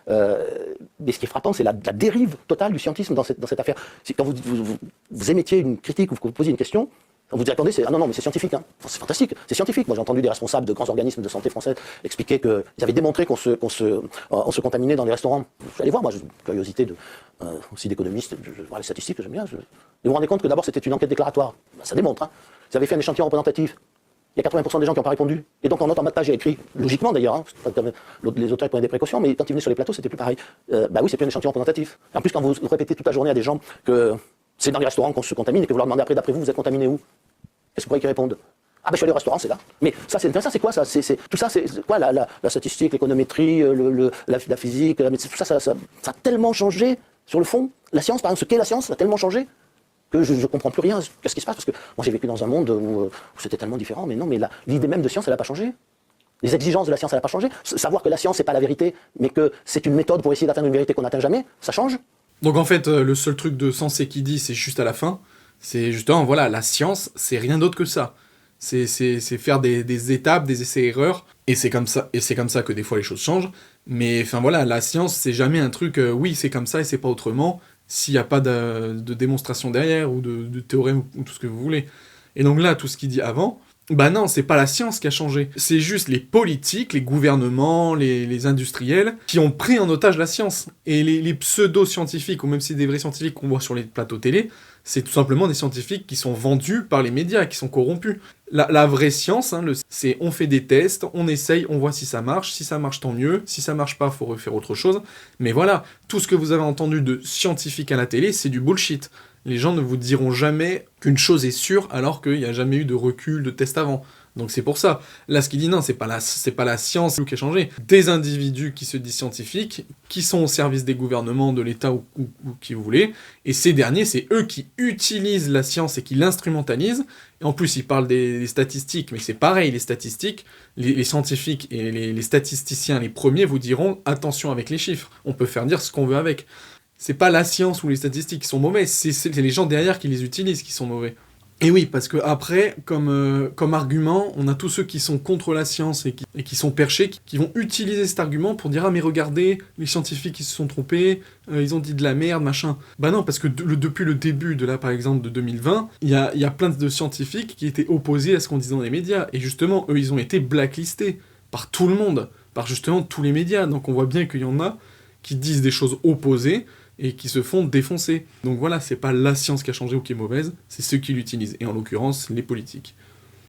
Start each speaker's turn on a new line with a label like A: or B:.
A: Mais ce qui est frappant, c'est la dérive totale du scientisme dans cette affaire. Quand vous émettiez une critique ou que vous posiez une question, vous répondez, ah non, mais c'est scientifique, hein. Enfin, c'est fantastique, c'est scientifique. Moi, j'ai entendu des responsables de grands organismes de santé français expliquer qu'ils avaient démontré qu'on se contaminait dans les restaurants. Je suis allé voir, moi, j'ai une curiosité aussi d'économiste, je vois les statistiques, j'aime bien. Et vous vous rendez compte que d'abord, c'était une enquête déclaratoire. Ben, ça démontre, hein. Ils avaient fait un échantillon représentatif. Il y a 80% des gens qui n'ont pas répondu. Et donc, en note en bas de page, il y a écrit, logiquement d'ailleurs, hein, les auteurs prenaient des précautions, mais quand ils venaient sur les plateaux, c'était plus pareil. Bah oui, c'est plus un échantillon représentatif. En plus, quand vous répétez toute la journée à des gens que c'est dans les restaurants qu'on se contamine et que vous leur demandez après, d'après vous, vous êtes contaminé où? Qu'est-ce que vous croyez qu'ils répondent? Ah ben je suis allé au restaurant, c'est là. Mais ça c'est quoi ça? Tout ça c'est quoi la statistique, l'économétrie, la physique, la médecine, tout ça, ça a tellement changé sur le fond. La science, par exemple, ce qu'est la science, ça a tellement changé que je ne comprends plus rien. Qu'est-ce qui se passe? Parce que moi j'ai vécu dans un monde où c'était tellement différent. Mais non, mais l'idée même de science, elle n'a pas changé. Les exigences de la science, elle n'a pas changé. Savoir que la science, c'est pas la vérité, mais que c'est une méthode pour essayer d'atteindre une vérité qu'on n'atteint jamais, ça change.
B: Donc en fait, le seul truc de sensé qui dit, c'est juste à la fin. C'est justement, voilà, la science, c'est rien d'autre que ça. C'est faire des étapes, des essais-erreurs, et c'est comme ça que des fois les choses changent. Mais enfin voilà, la science, c'est jamais un truc, oui, c'est comme ça et c'est pas autrement, s'il n'y a pas de démonstration derrière, ou de théorème, ou tout ce que vous voulez. Et donc là, tout ce qu'il dit avant, bah non, c'est pas la science qui a changé. C'est juste les politiques, les gouvernements, les industriels, qui ont pris en otage la science. Et les pseudo-scientifiques, ou même si des vrais scientifiques qu'on voit sur les plateaux télé, c'est tout simplement des scientifiques qui sont vendus par les médias, qui sont corrompus. La vraie science, hein, c'est on fait des tests, on essaye, on voit si ça marche tant mieux, si ça marche pas, faut refaire autre chose. Mais voilà, tout ce que vous avez entendu de scientifiques à la télé, c'est du bullshit. Les gens ne vous diront jamais qu'une chose est sûre alors qu'il n'y a jamais eu de recul, de test avant. Donc c'est pour ça. Là, ce qu'il dit, non, c'est pas la science qui a changé. Des individus qui se disent scientifiques, qui sont au service des gouvernements, de l'État ou qui vous voulez, et ces derniers, c'est eux qui utilisent la science et qui l'instrumentalisent. Et en plus, ils parlent des statistiques, mais c'est pareil, les statistiques, les scientifiques et les statisticiens, les premiers, vous diront attention avec les chiffres. On peut faire dire ce qu'on veut avec. C'est pas la science ou les statistiques qui sont mauvaises, c'est les gens derrière qui les utilisent qui sont mauvais. Et oui, parce que après, comme argument, on a tous ceux qui sont contre la science et qui sont perchés, qui vont utiliser cet argument pour dire « Ah mais regardez, les scientifiques ils se sont trompés, ils ont dit de la merde, machin ». Bah non, parce que depuis le début de là, par exemple, de 2020, il y a plein de scientifiques qui étaient opposés à ce qu'on disait dans les médias. Et justement, eux, ils ont été blacklistés par tout le monde, par justement tous les médias. Donc on voit bien qu'il y en a qui disent des choses opposées, et qui se font défoncer. Donc voilà, c'est pas la science qui a changé ou qui est mauvaise, c'est ceux qui l'utilisent, et en l'occurrence, les politiques.